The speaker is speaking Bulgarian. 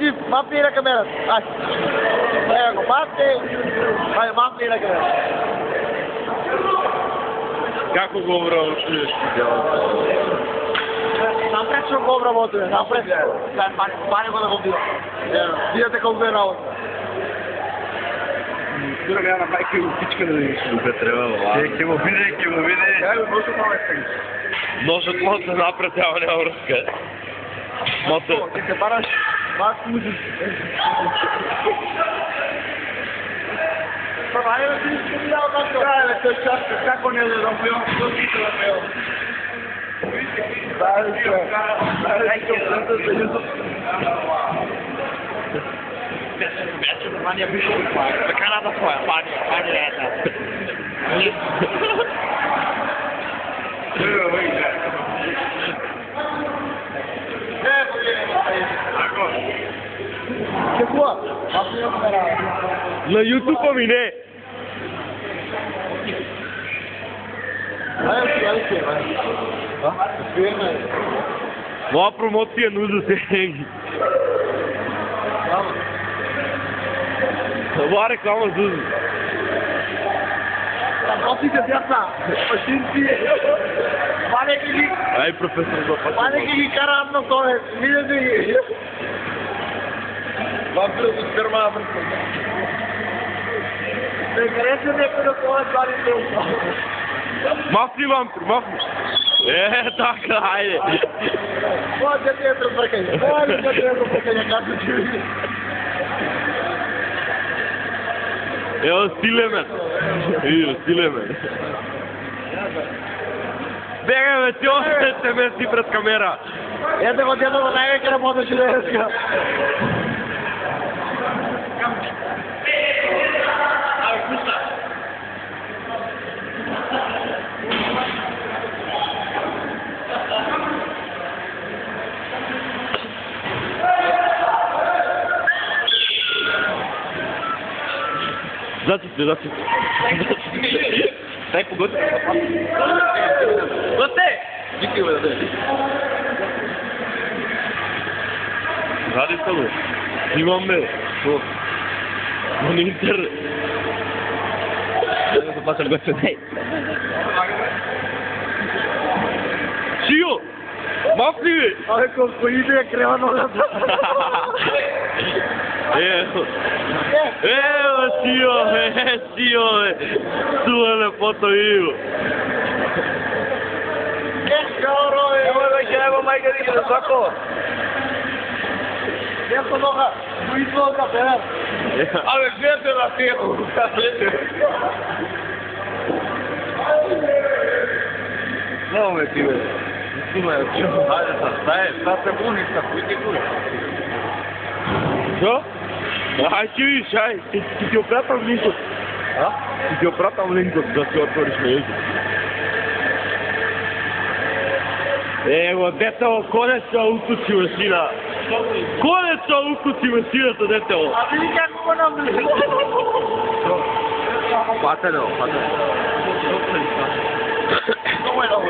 Jeep, mapni na kamera. Ay. Ayan ko, mapni. Ay, mapni na kamera. Kako го обработваш видеото? Напред ще го обработваме, напред. Пане го да го бива. Видите колко е работа. Тук на майка и всичка да видиш. Тук трябва, ке му види. Ножът му се напред, няма връзка. Ти се параш, мак музик. Айде да ти изпоминал на това. Айде, той чашка, како не да пием, какво си да пием? Ваня пише, каната твоя, Ваня е една. Какво? На YouTube ми не. Моя промоция нужда се хенги. Това реклама Зузи. Работите деца, пашинци, панеки ги... Ай, професор Запачев. Панеки ги карат на коне, видите ги. Вампир от сперма, бръкна. Не хареса някой да коне пари дълго. Мафни вампир, мафни. Така, хайде. Това дете е разбъркане. Това дете е разбъркане, както ти види. Evo, stilemen. Vidio, stilemen. Bega me, ti ostavite mesti pred kamera. Ето го дето го най-веки работеше днеска. Заците. Дай погоди. Готе! Викай бе, да. Ради са бе. Снимам бе. На интернет. Дай да запасам готе, дай. Шио! Мафни бе! Абе, колко иде е крема ногата. Evo, Sio, sua na foto vivo. Cabrón, Evo, mais que diga, saco. Essa noga, muito louca, pera. A ver, vete na ferro. Não, meu filho. Isso não é o tio. Tá bonito, tá muito. Что? Ай, ти видиш, ай, ти ти опратам линкът. А? Ти ти опратам линкът, да си отвориш на език. Ево, детело, конеца укуси масина. Конеца укуси масината, детело. А види как го намли. Патено. Много е много,